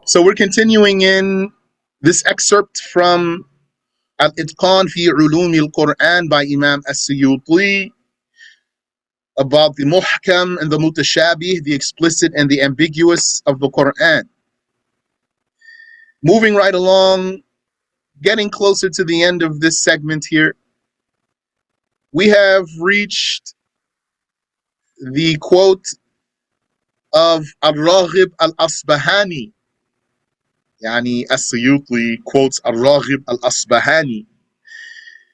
So we're continuing in this excerpt from Al-Itqaan fi Ulum al-Qur'an by Imam As-Siyutiyy about the muhkam and the mutashabih, the explicit and the ambiguous of the Qur'an. Moving right along, getting closer to the end of this segment here, we have reached the quote of Ar-Raghib Al-Asbahani. Yani As-Siyutiyy quotes Ar-Raghib Al-Asbahani.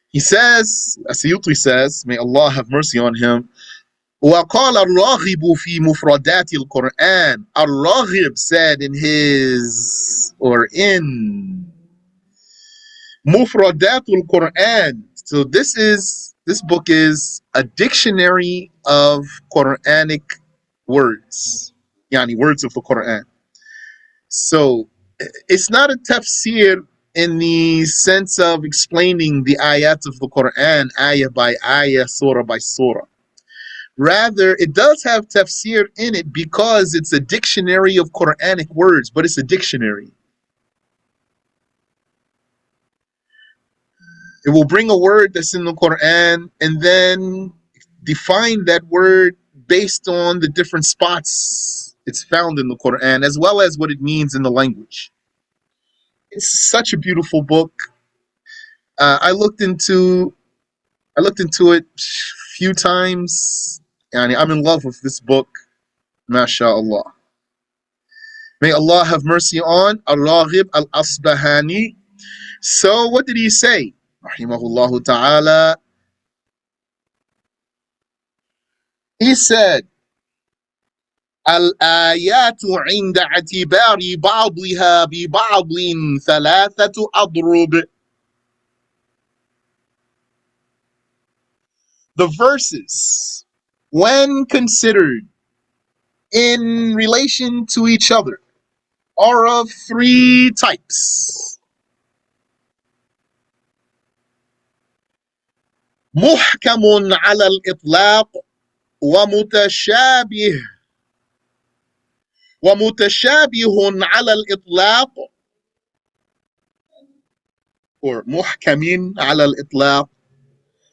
He says, As-Siyutiyy says, may Allah have mercy on him, وقال الراغب في مفردات القرآن. Ar-Raghib said in his, or in Mufradatul Qur'an. So this book is a dictionary of Quranic words, yani words of the Qur'an. So it's not a tafsir in the sense of explaining the ayat of the Qur'an, ayah by ayah, surah by surah. Rather, it does have tafsir in it because it's a dictionary of Quranic words, but it's a dictionary. It will bring a word that's in the Quran and then define that word based on the different spots it's found in the Quran, as well as what it means in the language. It's such a beautiful book. I looked into it a few times, and I'm in love with this book. MashaAllah. May Allah have mercy on Ar-Raghib Al-Asbahani. So what did he say? Rahimahullah ta'ala. He said, الآيات عند اعتبار بعضها ببعض ثلاثة أضرب. The verses, when considered in relation to each other, are of three types. محكم على الإطلاق ومتشابه على الإطلاق, or محكم على الإطلاق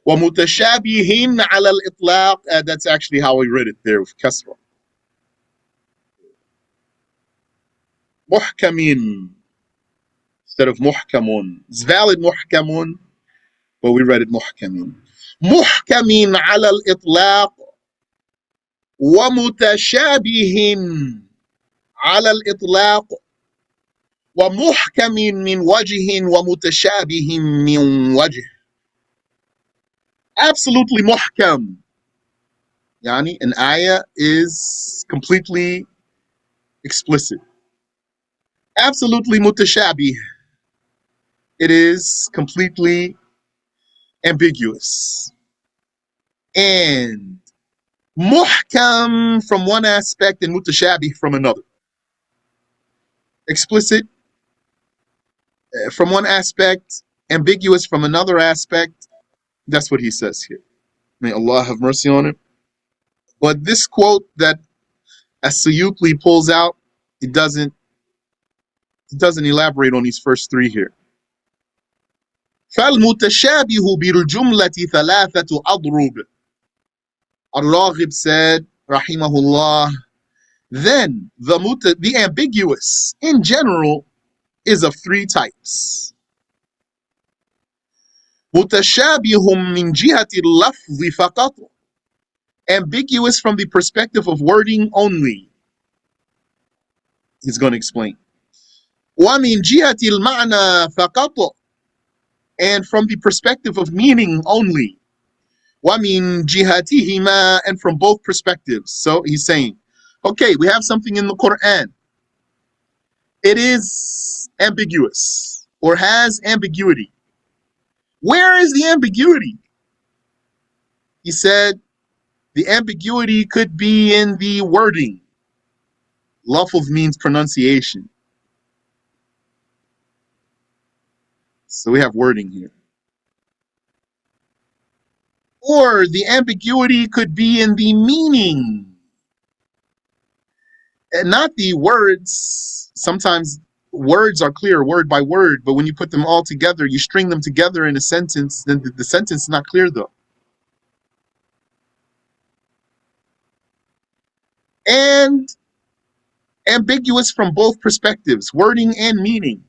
ومتشابه على الإطلاق. That's actually how we read it there with kasra. محكم instead of محكم. It's valid محكم, but we read it محكم. محكم على الإطلاق ومتشابه على الإطلاق ومحكم من وجه ومتشابه من وجه. Absolutely muhkam, yani an ayah is completely explicit. Absolutely mutashabih, it is completely ambiguous. And muhkam from one aspect and mutashabih from another. Explicit from one aspect, ambiguous from another aspect. That's what he says here. May Allah have mercy on him. But this quote that As-Siyutiyy pulls out, it doesn't elaborate on these first three here. فَالْمُتَشَابِهُ بِالْجُمْلَةِ ثَلَاثَةُ أَضْرُبٍ. Ar-Raghib said, rahimahullah, then the ambiguous in general is of three types. مُتَشَابِهٌ مِنْ جِهَةِ اللَّفْظِ فَقَطْ. Ambiguous from the perspective of wording only. He's going to explain. وَمِنْ جِهَةِ الْمَعْنَى فَقَطْ. And from the perspective of meaning only. وَمِنْ جِهَتِهِمَا. And from both perspectives. So he's saying, okay, we have something in the Qur'an. It is ambiguous or has ambiguity. Where is the ambiguity? He said, the ambiguity could be in the wording. Lafz means pronunciation. So we have wording here. Or the ambiguity could be in the meaning. And not the words. Sometimes words are clear word by word, but when you put them all together, you string them together in a sentence, then the sentence is not clear though. And ambiguous from both perspectives, wording and meaning.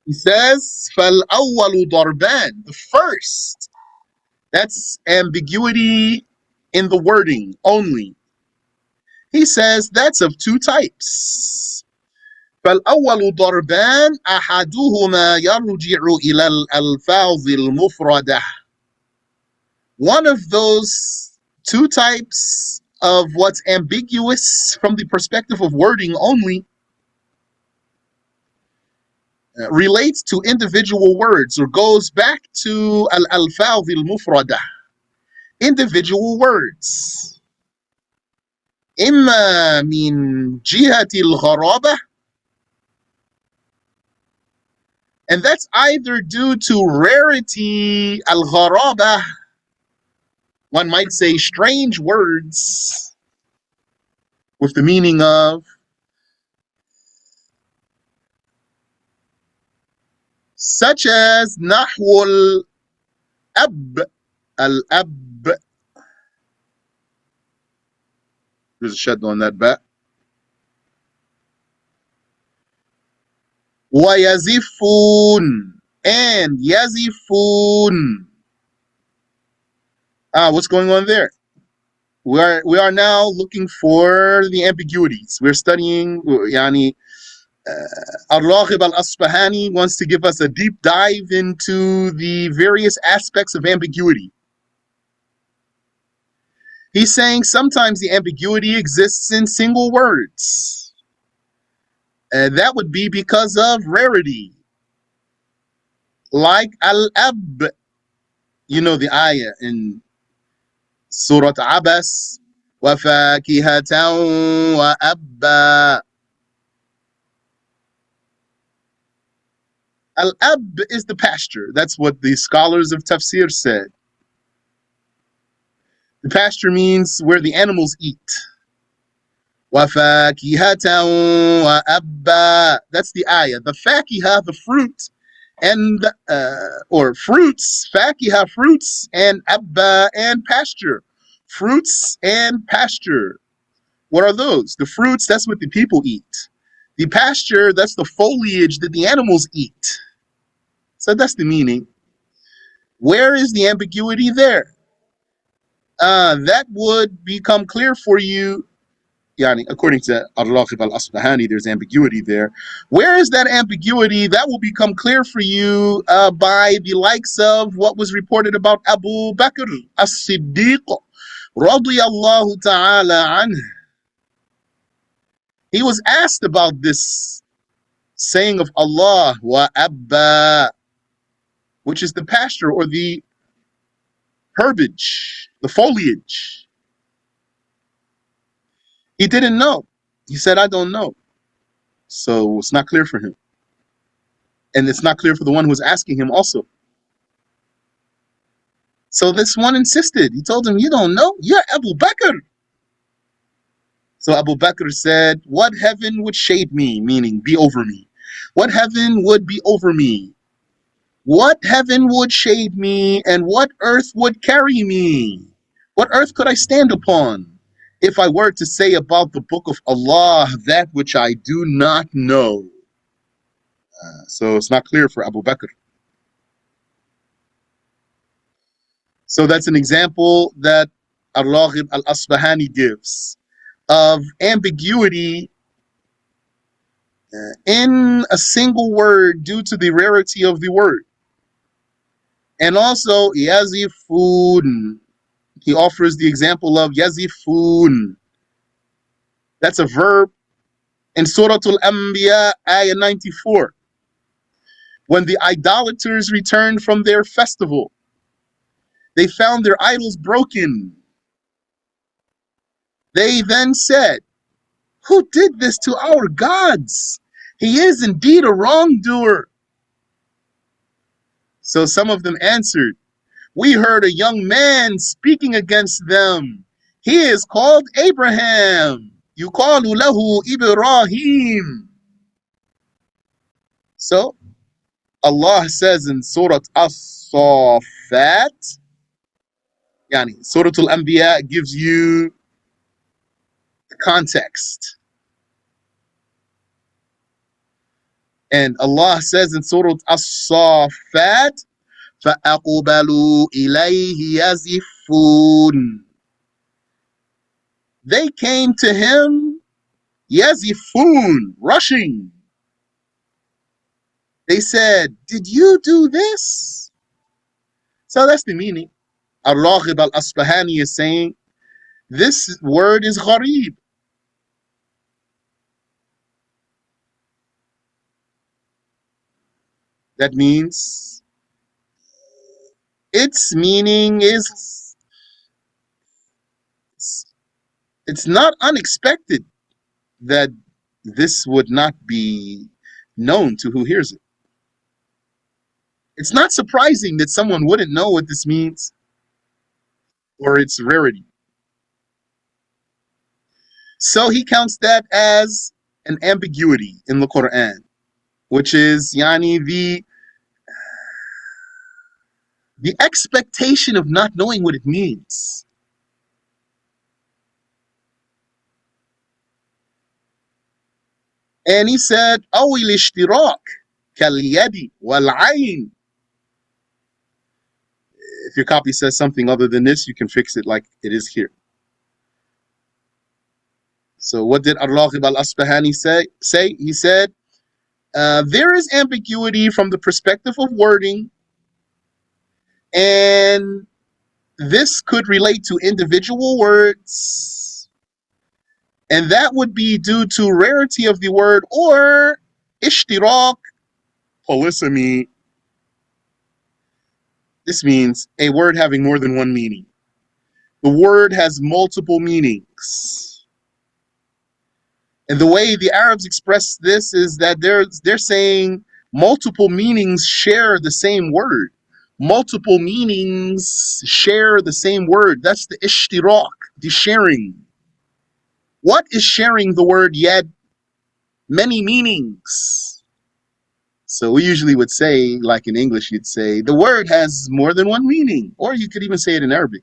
He says, فَالْأَوَّلُ ضَرْبَانِ, the first. That's ambiguity in the wording only. He says that's of two types. فالأول ضربان أحدهما يرجع إلى الألفاظ المفردة. One of those two types of what's ambiguous from the perspective of wording only relates to individual words or goes back to al-alfaz al-mufrada, individual words. إما من جهة الغرابة, and that's either due to rarity, al-gharaba, one might say strange words with the meaning of such as nahw al-ab, al-ab. There's a shad on that ba. وَيَزِفُونَ, and yazifun. What's going on there? We are now looking for the ambiguities. We're studying, Ar-Raghib Al-Asbahani wants to give us a deep dive into the various aspects of ambiguity. He's saying sometimes the ambiguity exists in single words. And that would be because of rarity. Like al-ab, you know the ayah in Surah Abas, وَفَاكِهَةً وَأَبًّا. Al-ab is the pasture. That's what the scholars of tafsir said. The pasture means where the animals eat. وَفَاكِهَةً وَأَبًّا. That's the ayah. The fakihah, the fruit, and or fruits, fakihah, fruits, and abba, and pasture. Fruits and pasture. What are those? The fruits, that's what the people eat. The pasture, that's the foliage that the animals eat. So that's the meaning. Where is the ambiguity there? That would become clear for you. According to Ar-Raghib Al-Asbahani, there's ambiguity there. Where is that ambiguity? That will become clear for you by the likes of what was reported about Abu Bakr As-Siddiq radiyallahu ta'ala anhu. He was asked about this saying of Allah, wa abba, which is the pasture or the herbage, the foliage. He didn't know. He said, I don't know. So it's not clear for him. And it's not clear for the one who was asking him also. So this one insisted. He told him, you don't know? You're Abu Bakr. So Abu Bakr said, what heaven would shade me, meaning be over me? What heaven would be over me? What heaven would shade me, and what earth would carry me? What earth could I stand upon if I were to say about the book of Allah that which I do not know? So it's not clear for Abu Bakr. So that's an example that Ar-Raghib Al-Asbahani gives of ambiguity in a single word due to the rarity of the word. And also yazifun. He offers the example of yazifun. That's a verb in Surah Al-Anbiya, ayah 94. When the idolaters returned from their festival, they found their idols broken. They then said, who did this to our gods? He is indeed a wrongdoer. So some of them answered, we heard a young man speaking against them. He is called Abraham. يقال له Ibrahim. So Allah says in Surah As-Saffat, Surah Al-Anbiya gives you the context. And Allah says in Surah As-Saffat, فَأَقْبَلُوا إِلَيْهِ يَزِفُّونَ. They came to him, yazifun, rushing. They said, did you do this? So that's the meaning. Ar-Raghib Al-Asbahani is saying, this word is gharib. That means its meaning is, it's not unexpected that this would not be known to who hears it. It's not surprising that someone wouldn't know what this means or its rarity. So he counts that as an ambiguity in the Qur'an, which is the expectation of not knowing what it means. And he said, أو الاشتراك كاليد والعين. If your copy says something other than this, you can fix it like it is here. So what did Ar-Raghib Al-Asbahani say? He said, there is ambiguity from the perspective of wording, and this could relate to individual words, and that would be due to rarity of the word, or ishtirak, polysemy. This means a word having more than one meaning. The word has multiple meanings. And the way the Arabs express this is that they're saying multiple meanings share the same word. Multiple meanings share the same word. That's the ishtirak, the sharing. What is sharing the word yad? Many meanings. So we usually would say, like in English, you'd say, the word has more than one meaning. Or you could even say it in Arabic.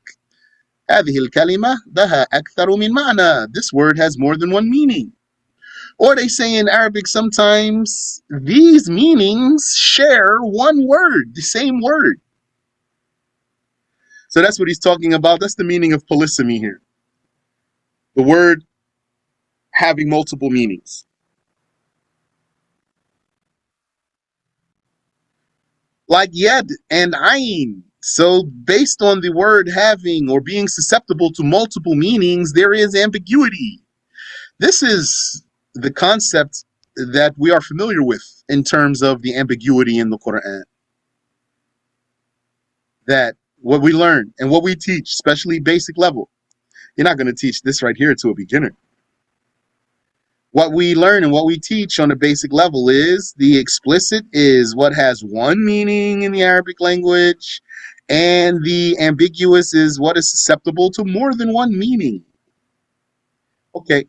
هذه الكلمة لها أكثر من معنى. This word has more than one meaning. Or they say in Arabic sometimes, these meanings share one word, the same word. So that's what he's talking about. That's the meaning of polysemy here. The word having multiple meanings. Like yad and ayn. So based on the word having or being susceptible to multiple meanings, there is ambiguity. This is the concept that we are familiar with in terms of the ambiguity in the Qur'an. That what we learn and what we teach, especially basic level, you're not going to teach this right here to a beginner. What we learn and what we teach on a basic level is the explicit is what has one meaning in the Arabic language, and the ambiguous is what is susceptible to more than one meaning. Okay,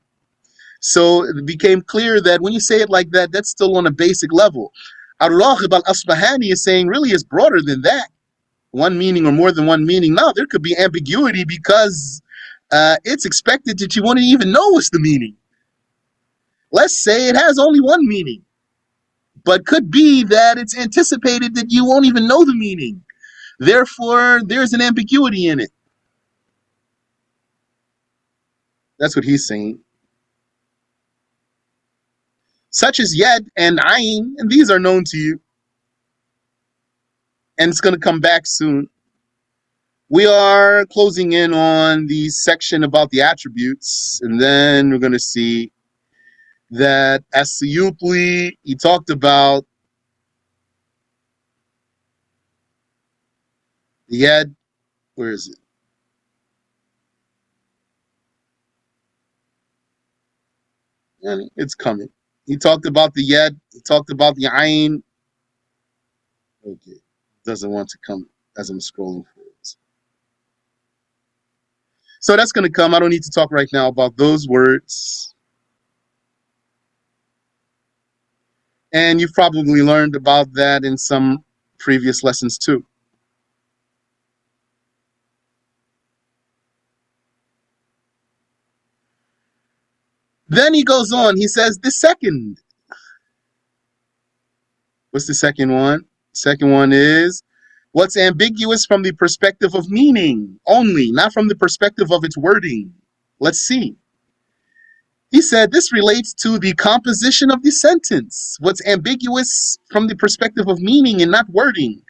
so it became clear that when you say it like that, that's still on a basic level. Ar-Raghib Al-Asbahani is saying really it's broader than that. One meaning or more than one meaning. No, there could be ambiguity because it's expected that you won't even know what's the meaning. Let's say it has only one meaning, but could be that it's anticipated that you won't even know the meaning. Therefore, there's an ambiguity in it. That's what he's saying. Such as yad and ayn, and these are known to you. And it's going to come back soon. We are closing in on the section about the attributes, and then we're going to see that As-Siyutiyy, he talked about the yad. Where is it? And it's coming. He talked about the yad. He talked about the ayn. Okay, doesn't want to come as I'm scrolling forwards. So that's going to come. I don't need to talk right now about those words. And you've probably learned about that in some previous lessons too. Then he goes on. He says the second. What's the second one? Second one is what's ambiguous from the perspective of meaning only, not from the perspective of its wording. Let's see. He said this relates to the composition of the sentence. What's ambiguous from the perspective of meaning and not wording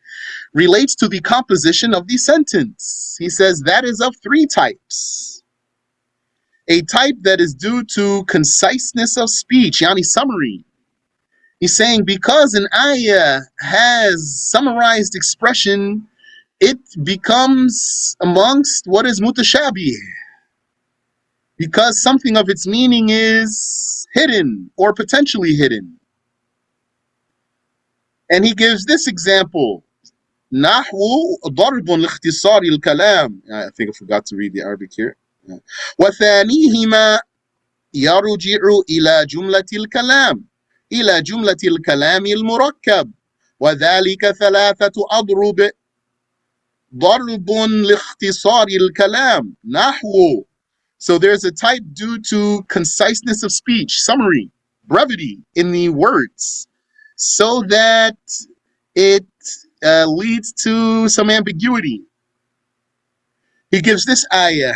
relates to the composition of the sentence. He says that is of three types. A type that is due to conciseness of speech, yani summary. He's saying because an ayah has summarized expression, it becomes amongst what is mutashabih, because something of its meaning is hidden or potentially hidden. And he gives this example. نحو ضرب لاختصار الكلام. I think I forgot to read the Arabic here. وثانيهما يرجع إلى جملة الكلام إلى جملة الكلام المركب وذلك ثلاثة أضرب ضرب لاختصار الكلام نحو. So there's a type due to conciseness of speech, summary, brevity in the words, so that it leads to some ambiguity. He gives this ayah.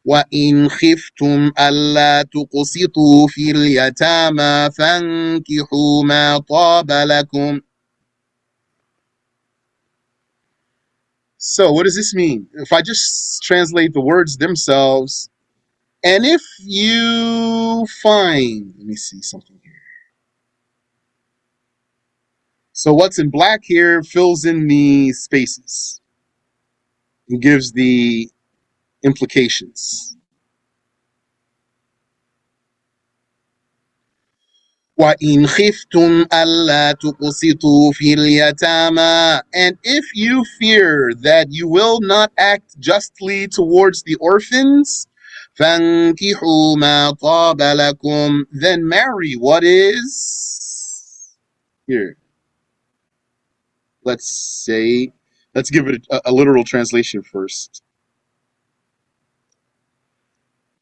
وَإِنْ خِفْتُمْ أَلَّا تُقْسِطُوا فِي الْيَتَامَى فَانكِحُوا مَا طَابَ لَكُمْ. So what does this mean? If I just translate the words themselves, and if you find, let me see something here. So what's in black here fills in the spaces and gives the implications. وَإِنْ خِفْتُمْ أَلَّا تُقْسِطُوا فِي الْيَتَامَى. And if you fear that you will not act justly towards the orphans, فَانكِحُوا مَا طَابَ لَكُمْ. Then marry what is here. Let's give it a literal translation first.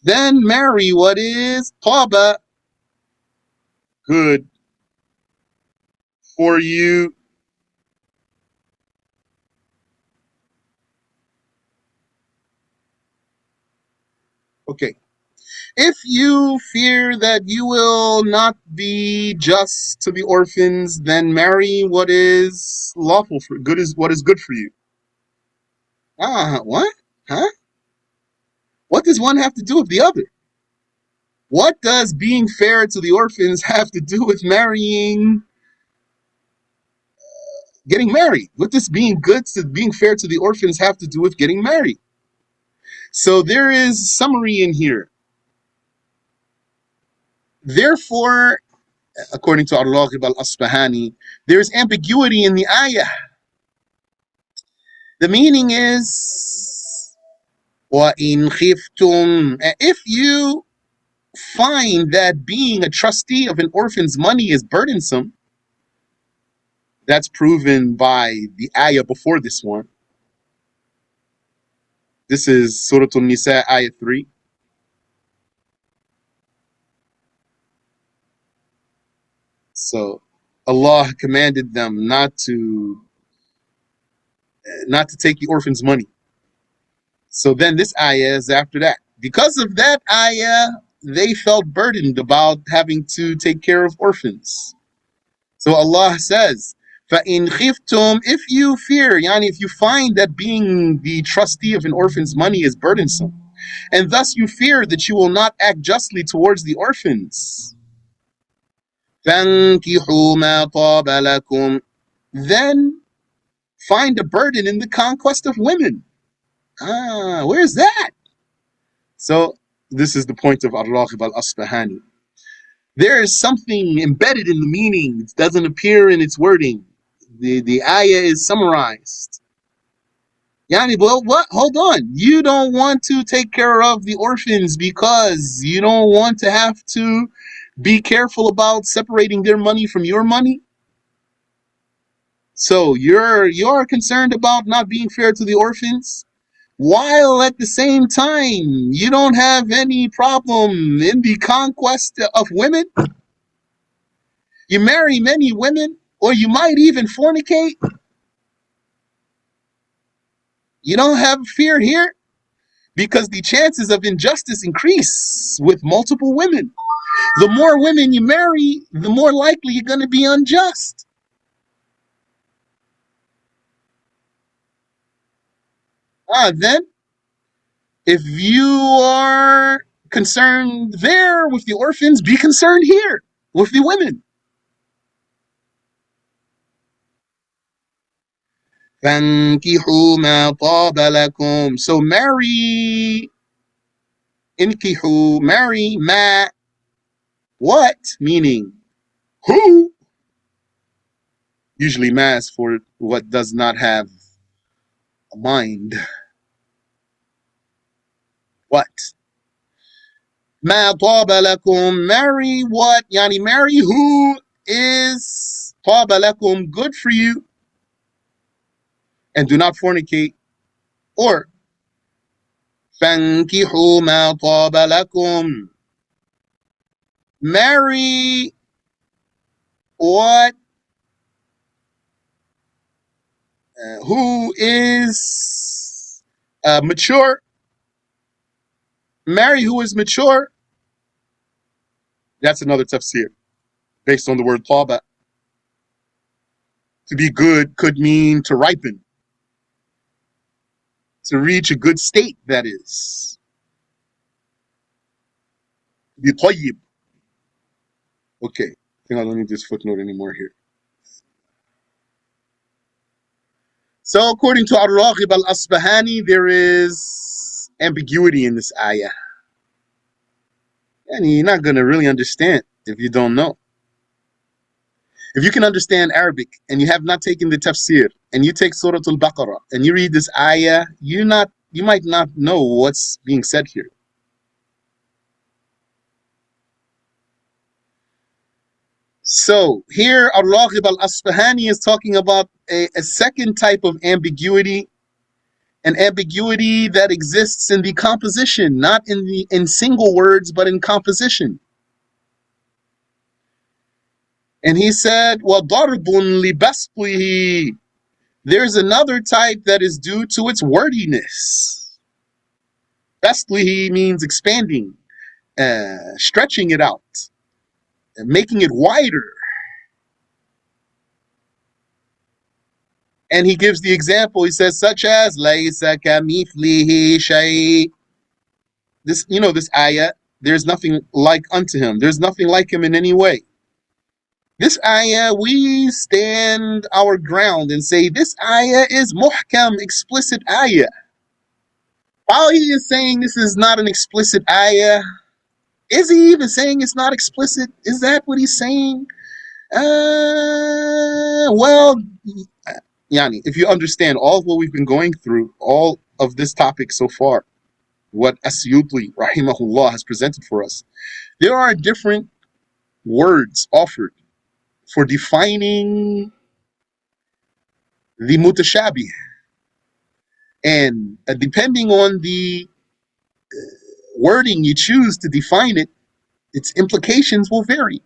Then marry what is طَابَ, good for you. Okay. If you fear that you will not be just to the orphans, then marry what is lawful for good, is what is good for you. What? Huh? What does one have to do with the other? What does being fair to the orphans have to do with getting married? What does being fair to the orphans have to do with getting married? So there is summary in here. Therefore, according to Ar-Raghib Al-Asbahani, there is ambiguity in the ayah. The meaning is, وَإِنْ خِفْتُمْ. If you find that being a trustee of an orphan's money is burdensome, that's proven by the ayah before this one. This is Surah An-Nisa, ayah 3. So Allah commanded them not to take the orphan's money. So then this ayah is after that. Because of that ayah, they felt burdened about having to take care of orphans. So Allah says, فَإِنْ خِفْتُمْ. If you fear, yani if you find that being the trustee of an orphan's money is burdensome, and thus you fear that you will not act justly towards the orphans, فَانكِحُوا مَا طَابَ لَكُمْ. Then find a burden in the conquest of women. Where's that? So this is the point of Ar-Raghib Al-Asbahani. There is something embedded in the meaning. It doesn't appear in its wording. The ayah is summarized. Yani, well, what? Hold on. You don't want to take care of the orphans because you don't want to have to be careful about separating their money from your money. So you're concerned about not being fair to the orphans, while at the same time you don't have any problem in the conquest of women. You marry many women, or you might even fornicate. You don't have fear here because the chances of injustice increase with multiple women. The more women you marry, the more likely you're going to be unjust. Then, if you are concerned there with the orphans, be concerned here with the women. فَانْكِحُوا مَا طَابَ لَكُمْ. So marry, inkihu, marry, ma, what? Meaning, who? Usually mass for what does not have a mind. What? Ma taba lakum, marry what? Yani marry who is taba lakum, good for you, and do not fornicate. Or fankihu ma taba lakum, marry what? Who is mature. Marry who is mature. That's another tafsir based on the word taba. To be good could mean to ripen, to reach a good state, that is. To be tayyib. Okay, I think I don't need this footnote anymore here. So according to Ar-Raghib Al-Asbahani, there is ambiguity in this ayah. And you're not going to really understand if you don't know. If you can understand Arabic and you have not taken the tafsir, and you take Surah Al-Baqarah and you read this ayah, you might not know what's being said here. So here Ar-Raghib Al-Asbahani is talking about a second type of ambiguity, an ambiguity that exists in the composition, not in single words, but in composition. And he said, وَضَرْبٌ لِبَسْطِهِ. There's another type that is due to its wordiness. Basṭihi means expanding, stretching it out, making it wider. And he gives the example. He says, such as لَيْسَ كَمِثْلِهِ شَيْءٍ. This ayah, there's nothing like unto him. There's nothing like him in any way. This ayah, we stand our ground and say, this ayah is muhkam, explicit ayah. While he is saying this is not an explicit ayah, is he even saying it's not explicit? Is that what he's saying? Well, Yani, if you understand all of what we've been going through, all of this topic so far, what As-Siyutiyy, rahimahullah, has presented for us, there are different words offered for defining the mutashabih. And depending on the wording you choose to define it, its implications will vary.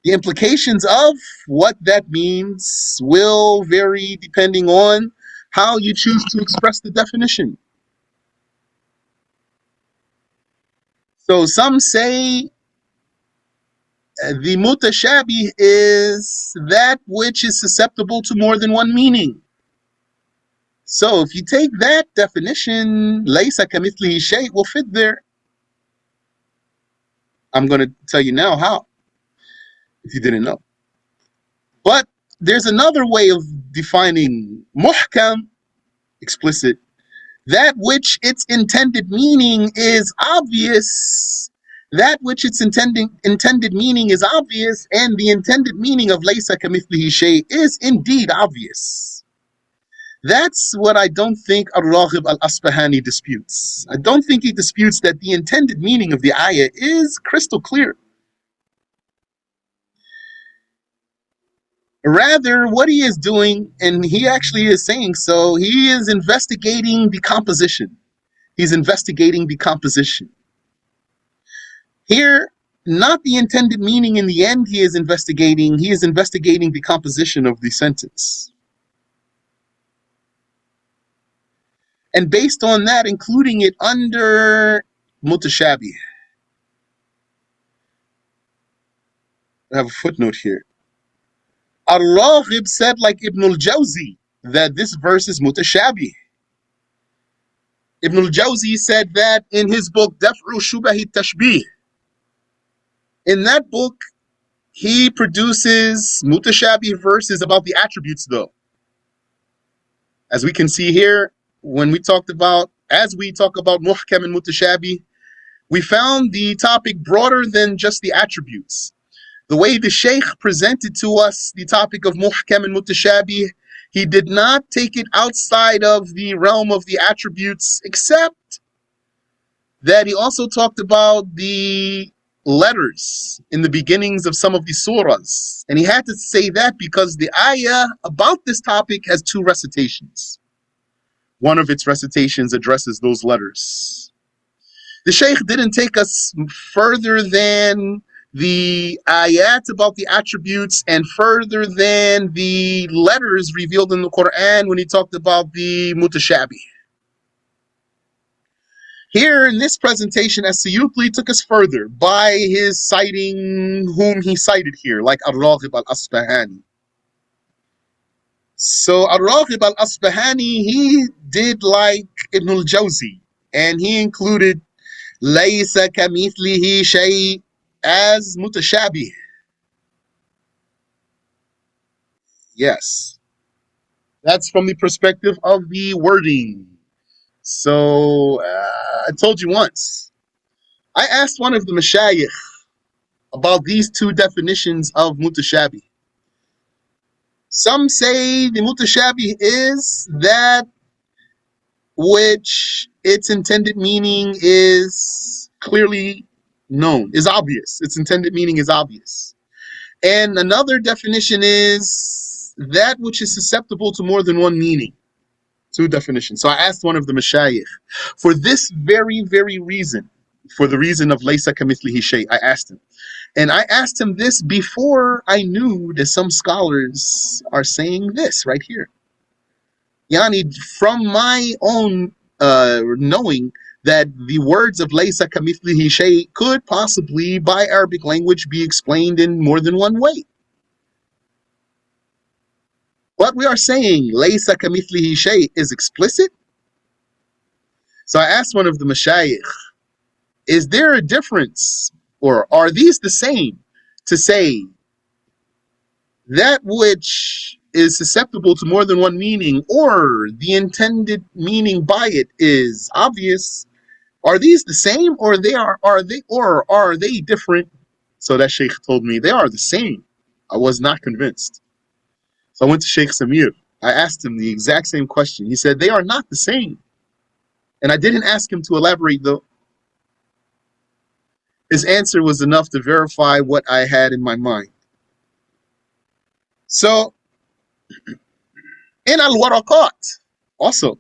The implications of what that means will vary depending on how you choose to express the definition. So some say the mutashabih is that which is susceptible to more than one meaning. So if you take that definition, laysa kamithlihi shay' will fit there. I'm going to tell you now how, if you didn't know. But there's another way of defining muhkam, explicit, that which its intended meaning is obvious. That which its intended meaning is obvious, and the intended meaning of laysa kamithlihi shay' is indeed obvious. That's what I don't think Ar-Raghib Al-Asbahani disputes. I don't think he disputes that the intended meaning of the ayah is crystal clear. Rather, what he is doing, and he actually is saying so, he is investigating the composition. He's investigating the composition. Here, not the intended meaning in the end he is investigating the composition of the sentence. And based on that, including it under mutashabih. I have a footnote here. Ar-Raghib said, like Ibn al-Jawzi, that this verse is mutashabih. Ibn al-Jawzi said that in his book, Daf'u Shubahi Tashbih. In that book, he produces mutashabih verses about the attributes, though. As we can see here, when we talk about muhkam and mutashabih, we found the topic broader than just the attributes. The way the Shaykh presented to us the topic of muhkam and mutashabih, he did not take it outside of the realm of the attributes, except that he also talked about the letters in the beginnings of some of the surahs. And he had to say that because the ayah about this topic has two recitations. One of its recitations addresses those letters. The Shaykh didn't take us further than the ayat about the attributes and further than the letters revealed in the Qur'an when he talked about the mutashabih. Here in this presentation, As-Siyutiyy took us further by his citing whom he cited here, like Ar-Raghib Al-Asbahani. So Ar-Raghib Al-Asbahani, he did like Ibn al-Jawzi, and he included Laysa kamithlihi shay as mutashabih. Yes. That's from the perspective of the wording. So I told you once. I asked one of the mashayikh about these two definitions of mutashabih. Some say the mutashabih is that which its intended meaning is clearly known, is obvious. Its intended meaning is obvious. And another definition is that which is susceptible to more than one meaning. Two definitions. So I asked one of the mashayikh, for this very, very reason, for the reason of laysa kamithlihi shay, I asked him. And I asked him this before I knew that some scholars are saying this right here. Yani, from my own knowing that the words of laysa kamithlihi shay could possibly, by Arabic language, be explained in more than one way. What we are saying, laysa kamithlihi shay, is explicit. So I asked one of the mashayikh, is there a difference, or are these the same, to say that which is susceptible to more than one meaning, or the intended meaning by it is obvious? Are these the same, or are they different? So that sheikh told me they are the same. I was not convinced. So I went to Sheikh Samir. I asked him the exact same question. He said they are not the same. And I didn't ask him to elaborate, though. His answer was enough to verify what I had in my mind. So, in Al-Waraqat, also,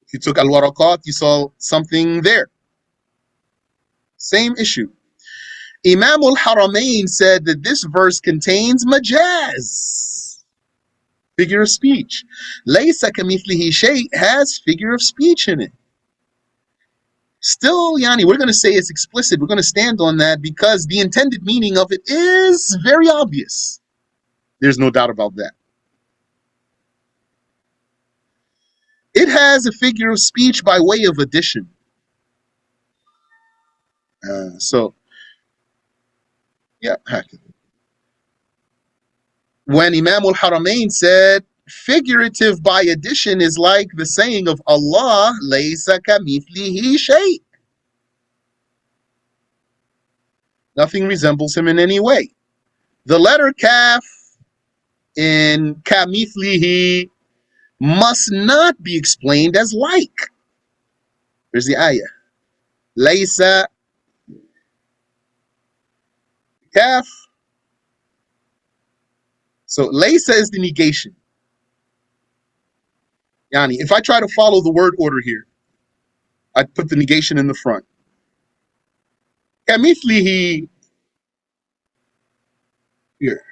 if you took Al-Waraqat, you saw something there. Same issue. Imam Al-Haramain said that this verse contains majaz, figure of speech. Laysa kamithlihi shay has figure of speech in it. Still, yani, we're going to say it's explicit. We're going to stand on that because the intended meaning of it is very obvious. There's no doubt about that. It has a figure of speech by way of addition. When Imam Al-Haramain said, figurative by addition is like the saying of Allah, laysa kamithlihi shay. Nothing resembles him in any way. The letter kaf in kamithlihi must not be explained as like. There's the ayah. Laysa kaf. So laysa is the negation. Yani, if I try to follow the word order here, I put the negation in the front. Kamithlihi here.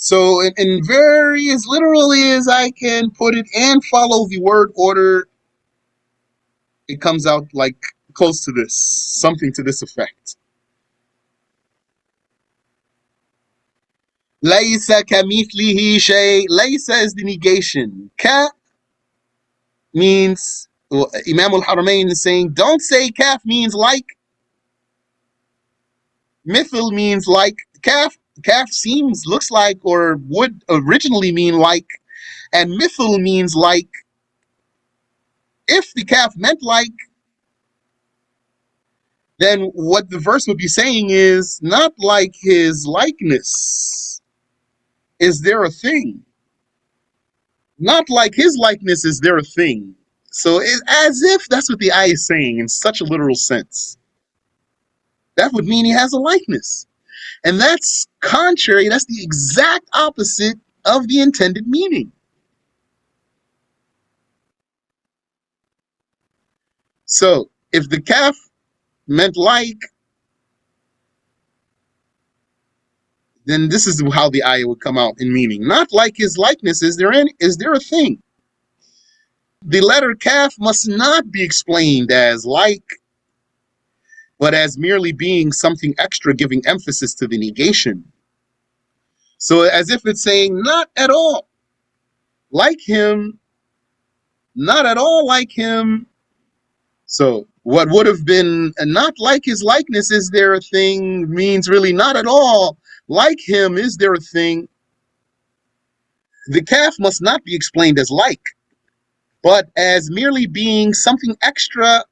So in various literally as I can put it and follow the word order, it comes out like close to this, something to this effect. Laysa kamithlihi shay. Laysa is the negation. Ka means, well, Imam Al-Haramain is saying, don't say kaf means like. Mithil means like. Kaf seems, looks like, or would originally mean like. And mithil means like. If the kaf meant like, then what the verse would be saying is, not like his likeness. Is there a thing? Not like his likeness is there a thing. So it's as if that's what the ayah is saying in such a literal sense. That would mean he has a likeness. And that's contrary, that's the exact opposite of the intended meaning. So if the kaf meant like, then this is how the ayah would come out in meaning. Not like his likeness, is there a thing? The letter kaf must not be explained as like, but as merely being something extra, giving emphasis to the negation. So as if it's saying, not at all like him, not at all like him. So what would have been not like his likeness, is there a thing, means really not at all like him, is there a thing? The kaf must not be explained as like, but as merely being something extra,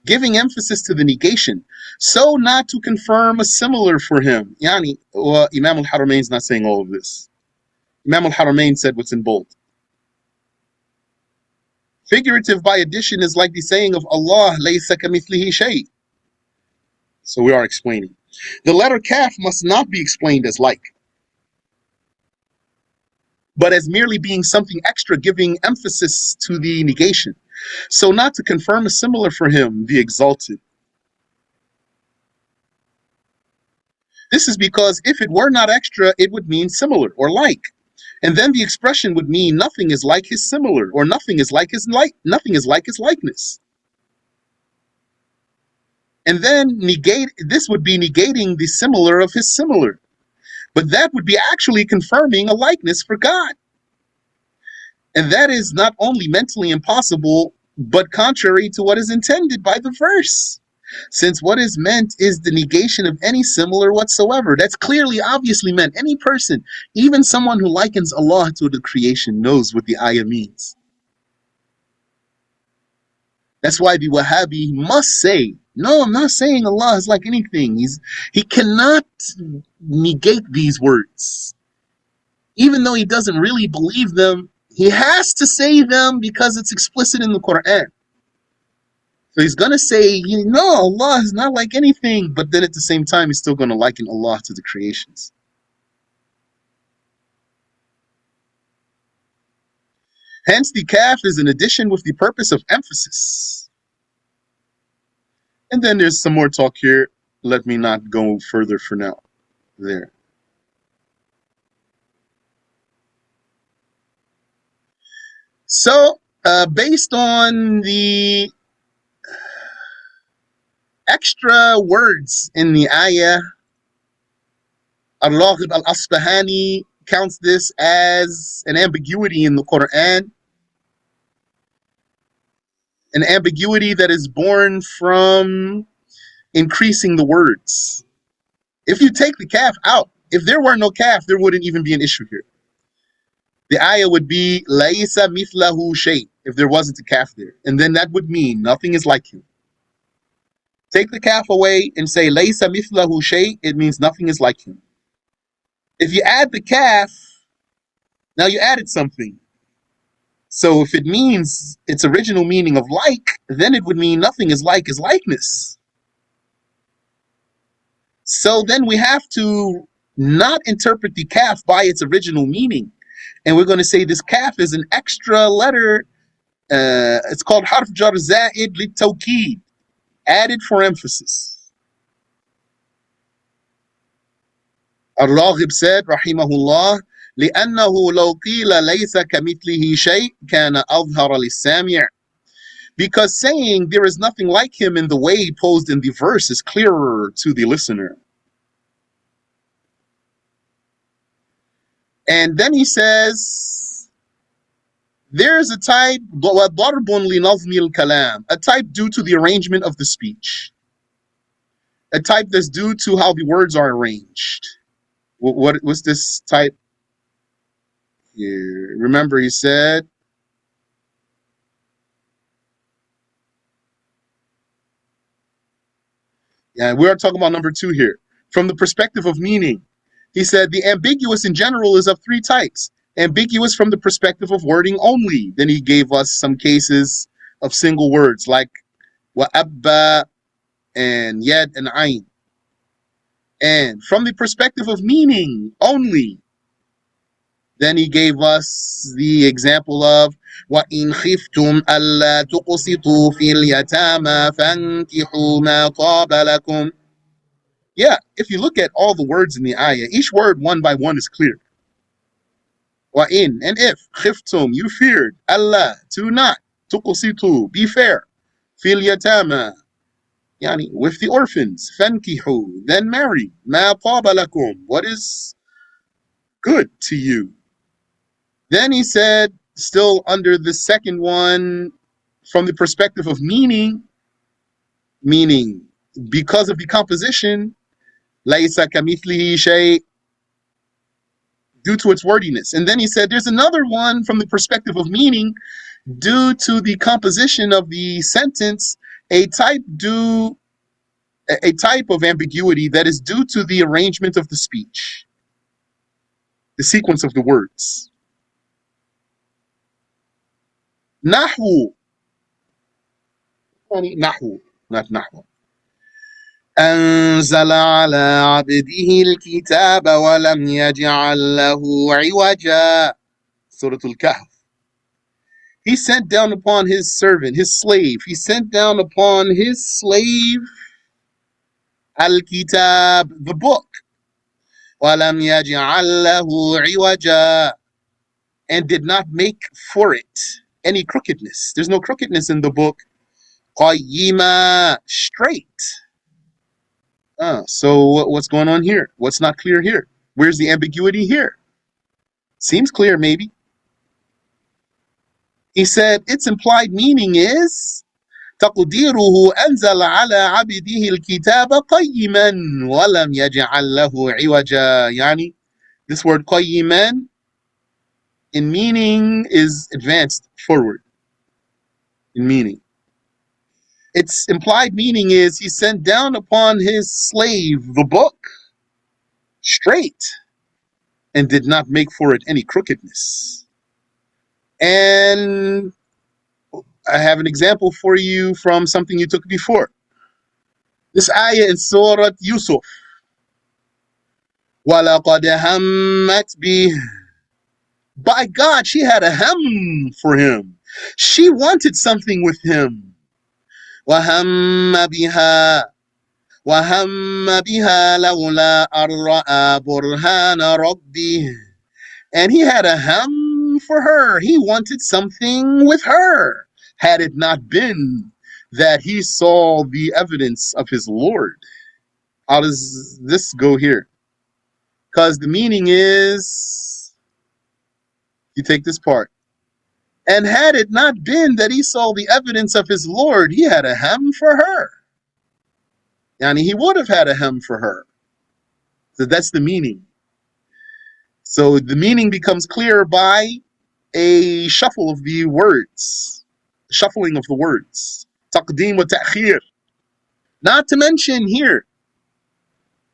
giving emphasis to the negation, so not to confirm a similar for him. Yani, well, Imam Al-Haramain is not saying all of this. Imam Al-Haramain said what's in bold. Figurative by addition is like the saying of Allah, laysa kamithlihi shay. So we are explaining. The letter kaf must not be explained as like, but as merely being something extra, giving emphasis to the negation, so not to confirm a similar for him, the exalted. This is because if it were not extra, it would mean similar or like. And then the expression would mean nothing is like his similar, or nothing is like his likeness. And then this would be negating the similar of his similar. But that would be actually confirming a likeness for God. And that is not only mentally impossible, but contrary to what is intended by the verse. Since what is meant is the negation of any similar whatsoever. That's clearly, obviously meant. Any person, even someone who likens Allah to the creation, knows what the ayah means. That's why the Wahhabi must say, no, I'm not saying Allah is like anything. He cannot negate these words. Even though he doesn't really believe them, he has to say them because it's explicit in the Qur'an. So he's going to say, no, Allah is not like anything, but then at the same time, he's still going to liken Allah to the creations. Hence, the kaf is an addition with the purpose of emphasis. And then there's some more talk here. Let me not go further for now. There. So, based on the extra words in the ayah, Ar-Raghib Al-Asbahani counts this as an ambiguity in the Qur'an. An ambiguity that is born from increasing the words. If you take the kaf out, if there were no kaf, there wouldn't even be an issue here. The ayah would be Laysa mithlahu shay, if there wasn't a kaf there. And then that would mean nothing is like him. Take the kaf away and say Laysa mithlahu shay, it means nothing is like him. If you add the kaf, now you added something. So if it means its original meaning of like, then it would mean nothing is like is likeness. So then we have to not interpret the kaf by its original meaning. And we're going to say this kaf is an extra letter. It's called harf jar za'id li tawkid, added for emphasis. Ar-Raghib said, rahimahullah, لأنه لو قيل ليس كمثله شيء كان أظهر للسامع. Because saying there is nothing like him in the way posed in the verse is clearer to the listener. And then he says, there's a type, ضرب لنظم الكلام, a type due to the arrangement of the speech. A type that's due to how the words are arranged. What's this type? Here. Remember, he said, yeah, we are talking about number 2 here. From the perspective of meaning, he said the ambiguous in general is of 3 types. Ambiguous from the perspective of wording only. Then he gave us some cases of single words like wa'abba and yad and ayn. And from the perspective of meaning only, then he gave us the example of وَإِنْ خِفْتُمْ أَلَّا تُقْسِطُوا فِي الْيَتَامَى فَانكِحُوا مَا طَابَ لَكُمْ. Yeah, if you look at all the words in the ayah, each word one by one is clear. وَإِنْ, and if, خِفْتُمْ, you feared, أَلَّا, to not, تُقْسِطُوا, be fair, فِي الْيَتَامَى, yani, with the orphans, فَانكِحُوا, then marry, مَا طَابَ لَكُمْ, what is good to you. Then he said, still under the second one, from the perspective of meaning, because of the composition, لَيْسَ كَمِثْلِهِ شَيْءٍ, due to its wordiness. And then he said, there's another one from the perspective of meaning, due to the composition of the sentence, a type of ambiguity that is due to the arrangement of the speech, the sequence of the words. Nahwu, not nahwu. أنزل على عبده الكتاب ولم يجعل له عوجا. Surah Al-Kahf. He sent down upon his servant, his slave. He sent down upon his slave Al-Kitab, the book. وَلَمْ يَجْعَلْ لَهُ عِوَجًا, and did not make for it any crookedness. There's no crookedness in the book. قَيِّمًا, straight. So what's going on here? What's not clear here? Where's the ambiguity here? Seems clear, maybe. He said its implied meaning is تقديره أنزل على عبده الكتاب قيما ولم يجعل له عوجا. يعني, this word قيما in meaning is advanced forward in meaning. Its implied meaning is he sent down upon his slave the book straight and did not make for it any crookedness. And I have an example for you from something you took before. This ayah in Surah Yusuf. وَلَقَدْ هَمَّتْ بِهِ. By God, she had a hem for him. She wanted something with him. وَهَمَّ بِهَا لَوْلَا أَرْرَأَى بُرْهَانَ رَبِّهِ. And he had a hem for her. He wanted something with her, had it not been that he saw the evidence of his Lord. How does this go here? Because the meaning is, you take this part, and had it not been that he saw the evidence of his Lord, he had a hem for her. Yani, he would have had a hem for her. So that's the meaning. So the meaning becomes clear by a shuffle of the words, shuffling of the words. Taqdeem wa ta'khir. Not to mention here,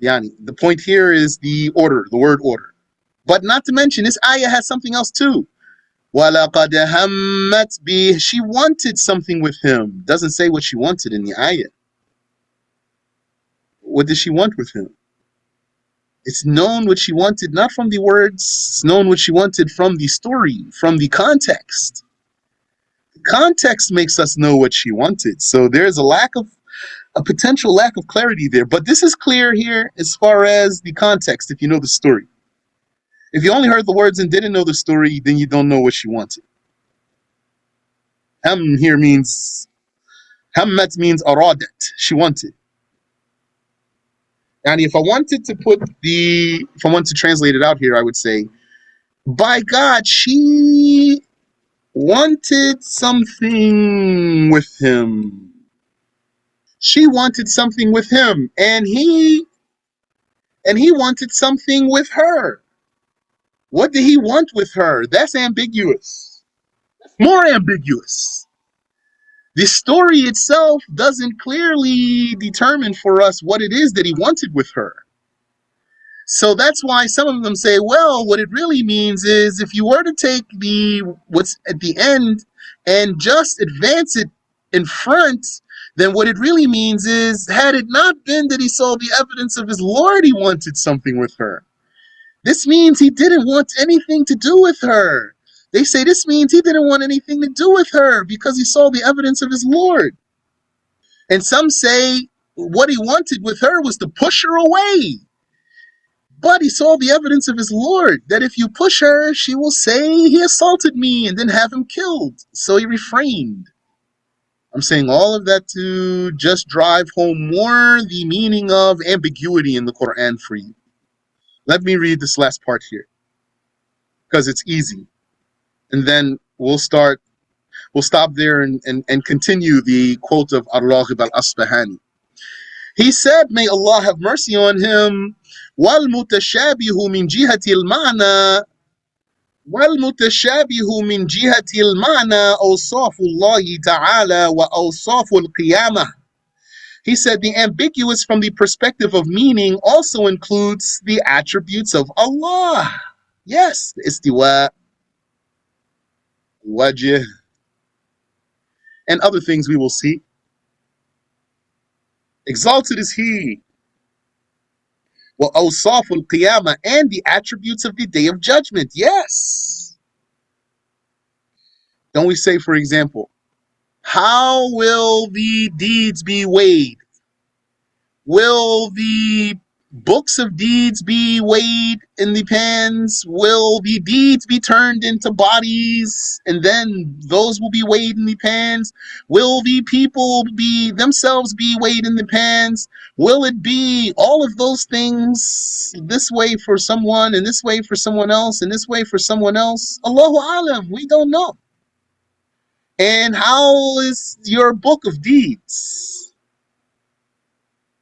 yani, the point here is the order, the word order. But not to mention, this ayah has something else too. وَلَقَدْ هَمَّتْ بِهِ. She wanted something with him. Doesn't say what she wanted in the ayah. What did she want with him? It's known what she wanted, not from the words. It's known what she wanted from the story, from the context. The context makes us know what she wanted. So there's a potential lack of clarity there. But this is clear here as far as the context, if you know the story. If you only heard the words and didn't know the story, then you don't know what she wanted. Ham here means, hammat means aradat. She wanted. And if I wanted to translate it out here, I would say, by God, she wanted something with him. She wanted something with him, and he wanted something with her. What did he want with her? That's ambiguous. More ambiguous. The story itself doesn't clearly determine for us what it is that he wanted with her. So that's why some of them say, well, what it really means is if you were to take what's at the end and just advance it in front, then what it really means is, had it not been that he saw the evidence of his Lord, he wanted something with her. This means he didn't want anything to do with her. They say this means he didn't want anything to do with her because he saw the evidence of his Lord. And some say what he wanted with her was to push her away. But he saw the evidence of his Lord, that if you push her, she will say he assaulted me and then have him killed. So he refrained. I'm saying all of that to just drive home more the meaning of ambiguity in the Qur'an for you. Let me read this last part here, because it's easy. And then we'll stop there and continue the quote of Ar-Raghib Al-Asbahani. He said, may Allah have mercy on him, وَالْمُتَشَابِهُ مِنْ جِهَةِ الْمَعْنَى أَوْصَافُ اللَّهِ تَعَالَى وَأَوْصَافُ الْقِيَامَةِ. He said the ambiguous from the perspective of meaning also includes the attributes of Allah. Yes, the istiwa, wajh, and other things we will see. Exalted is He. وَأَوْصَافُ الْقِيَامَةِ, and the attributes of the Day of Judgment. Yes. Don't we say, for example, how will the deeds be weighed? Will the books of deeds be weighed in the pans? Will the deeds be turned into bodies and then those will be weighed in the pans? Will the people themselves be weighed in the pans? Will it be all of those things this way for someone and this way for someone else and this way for someone else? Allahu Alam, we don't know. And how is your book of deeds?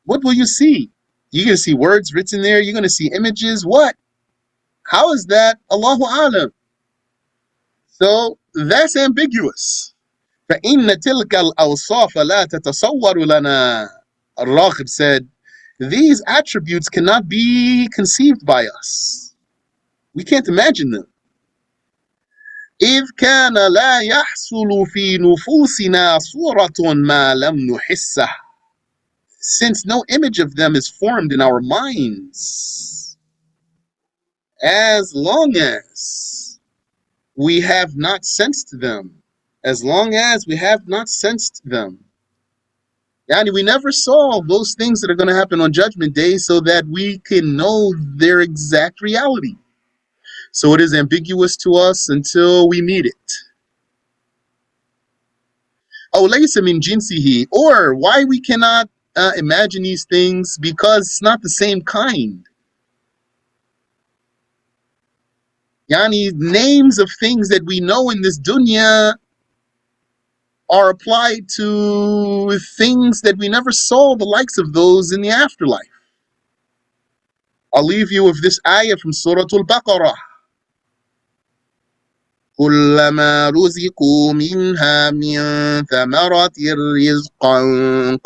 What will you see? You're going to see words written there. You're going to see images. What? How is that? Allahu Alam. So that's ambiguous. فَإِنَّ تِلْكَ الْأَوْصَافَ لَا تَتَصَوَّرُ لَنَا. Ar-Raghib said, these attributes cannot be conceived by us. We can't imagine them. إِذْ كَانَ لَا يَحْصُلُ فِي نُفُوسِنَا صُورَةٌ مَا لَمْ نُحِسَّهُ. Since no image of them is formed in our minds, as long as we have not sensed them. As long as we have not sensed them. Yani we never saw those things that are going to happen on Judgment Day so that we can know their exact reality. So it is ambiguous to us until we meet it. أو ليس من جنسه, or why we cannot imagine these things, because it's not the same kind. Yani names of things that we know in this dunya are applied to things that we never saw the likes of those in the afterlife. I'll leave you with this ayah from Surah Al-Baqarah. كُلَّمَا رُزِقُوا مِنْهَا مِنْ ثَمَرَةٍ رِزْقًا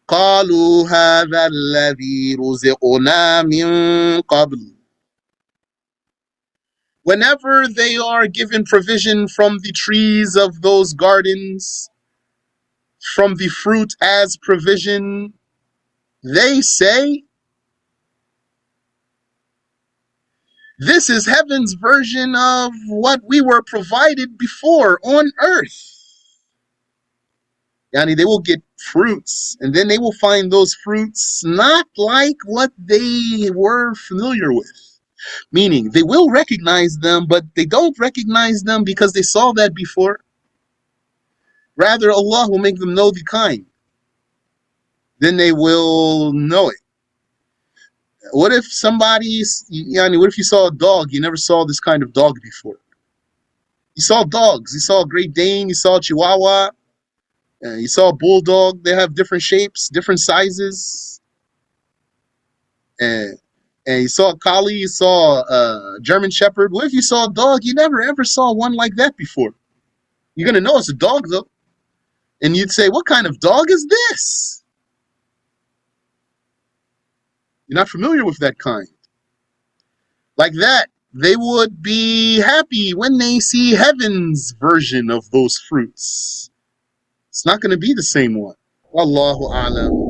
قالوا هذا الذي رزقنا من قبل Whenever they are given provision from the trees of those gardens, from the fruit as provision, they say, this is heaven's version of what we were provided before on earth. Yani they will get fruits, and then they will find those fruits not like what they were familiar with. Meaning, they will recognize them, but they don't recognize them because they saw that before. Rather, Allah will make them know the kind. Then they will know it. What if what if you saw a dog, you never saw this kind of dog before? You saw dogs, you saw a Great Dane, you saw a Chihuahua, you saw a Bulldog, they have different shapes, different sizes. And you saw a Collie, you saw a German Shepherd. What if you saw a dog, you never ever saw one like that before? You're going to know it's a dog though. And you'd say, what kind of dog is this? You're not familiar with that kind. Like that, they would be happy when they see heaven's version of those fruits. It's not going to be the same one. Wallahu a'lam.